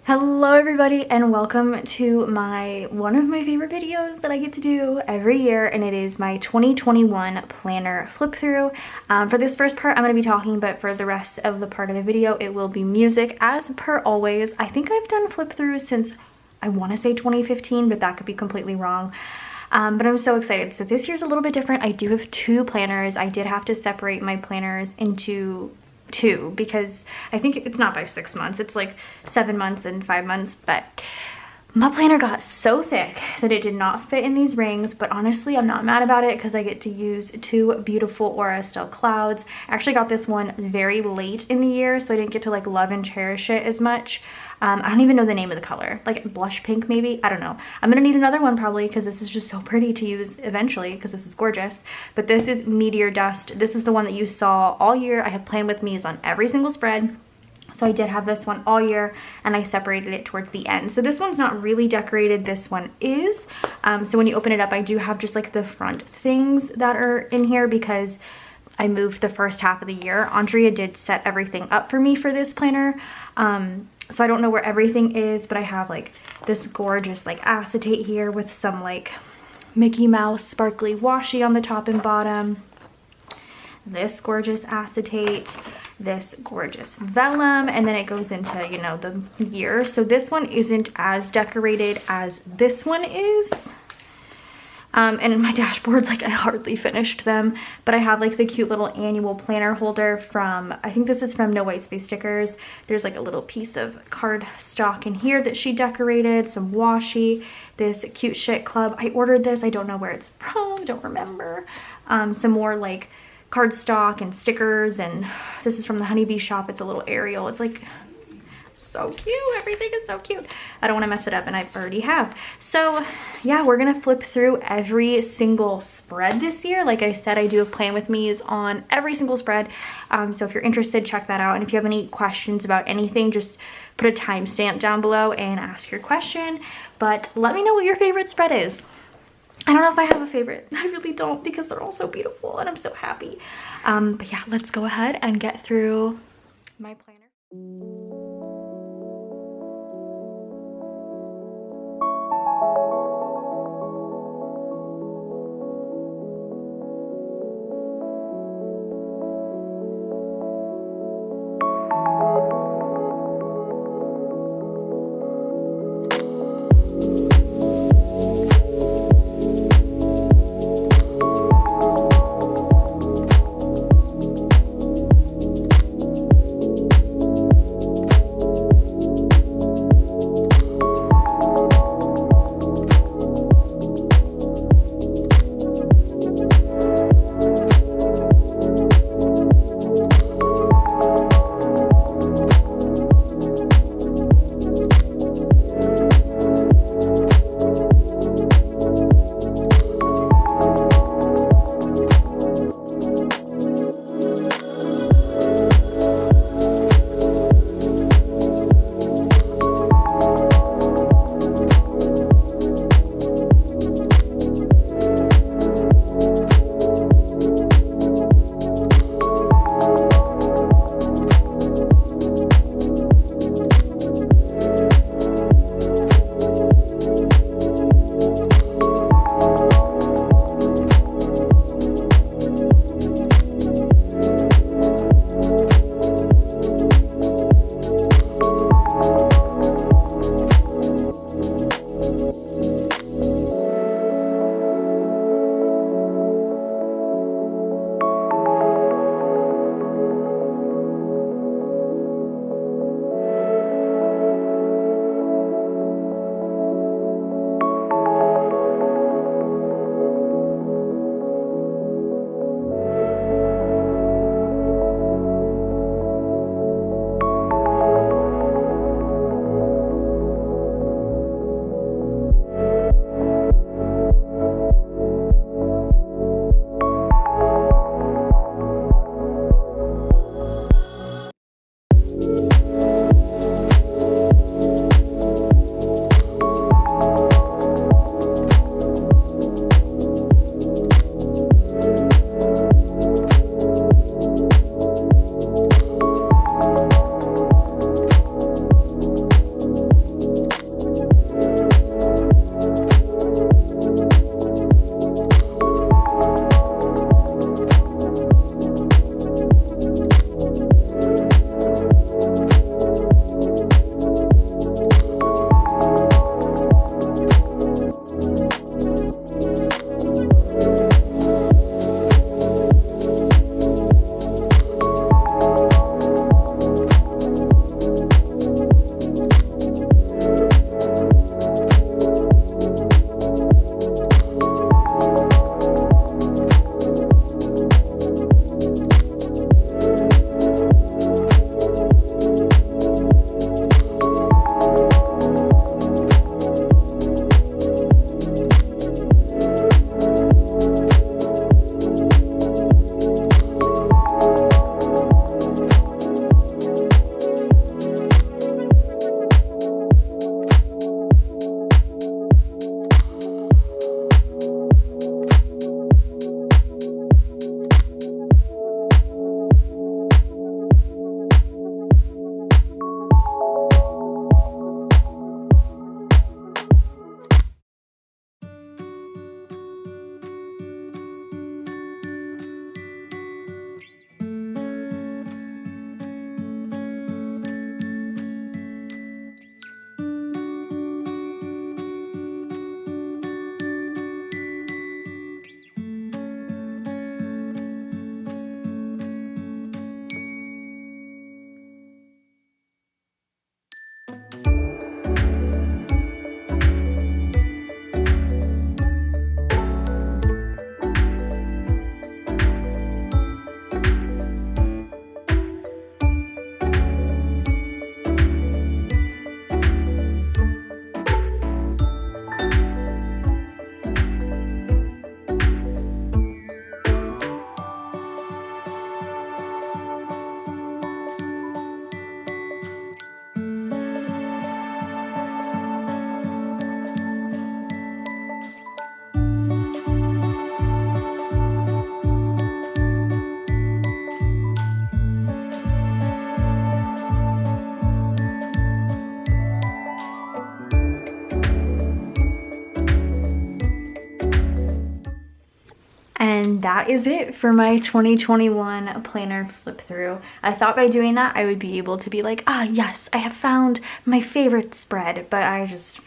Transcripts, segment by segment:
Hello everybody and welcome to one of my favorite videos that I get to do every year, and it is my 2021 planner flip through. For this first part I'm going to be talking, but for the rest of the part of the video it will be music as per always. I think I've done flip throughs since I want to say 2015, but that could be completely wrong. But I'm so excited. So this year's a little bit different. I do have two planners. I did have to separate my planners into two because I think it's not by 6 months, it's like 7 months and 5 months, but my planner got so thick that it did not fit in these rings. But honestly, I'm not mad about it because I get to use two beautiful Aura Estelle Clouds. I actually got this one very late in the year, so I didn't get to like love and cherish it as much. I don't even know the name of the color, like blush pink maybe, I don't know. I'm gonna need another one probably because this is just so pretty to use eventually because this is gorgeous. But this is Meteor Dust. This is the one that you saw all year. I have Plan With Me's on every single spread. So I did have this one all year and I separated it towards the end. So this one's not really decorated, this one is. So when you open it up, I do have just like the front things that are in here because I moved the first half of the year. Andrea did set everything up for me for this planner. So I don't know where everything is, but I have like this gorgeous like acetate here with some like Mickey Mouse sparkly washi on the top and bottom. This gorgeous acetate, this gorgeous vellum, and then it goes into, you know, the year. So this one isn't as decorated as this one is. And my dashboards, like I hardly finished them, but I have like the cute little annual planner holder from, I think this is from No White Space Stickers. There's like a little piece of card stock in here that she decorated, some washi, this cute shit club. I ordered this, I don't know where it's from, don't remember. Some more like cardstock and stickers, and this is from the Honeybee shop. It's a little aerial. It's like so cute. Everything is so cute. I don't want to mess it up, and I already have. So yeah, we're gonna flip through every single spread this year. Like I said, I do have Plan With Me's on every single spread. So if you're interested, check that out. And if you have any questions about anything, just put a timestamp down below and ask your question. But let me know what your favorite spread is. I don't know if I have a favorite. I really don't, because they're all so beautiful and I'm so happy. But yeah, let's go ahead and get through my planner. that is it for my 2021 planner flip through. I thought by doing that I would be able to be like, ah yes, I have found my favorite spread, but I just,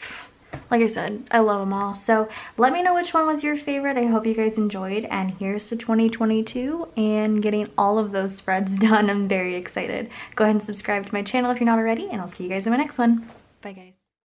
like I said, I love them all. So let me know which one was your favorite. I hope you guys enjoyed, and here's to 2022 and getting all of those spreads done. I'm very excited. Go ahead and subscribe to my channel if you're not already, and I'll see you guys in my next one. Bye guys.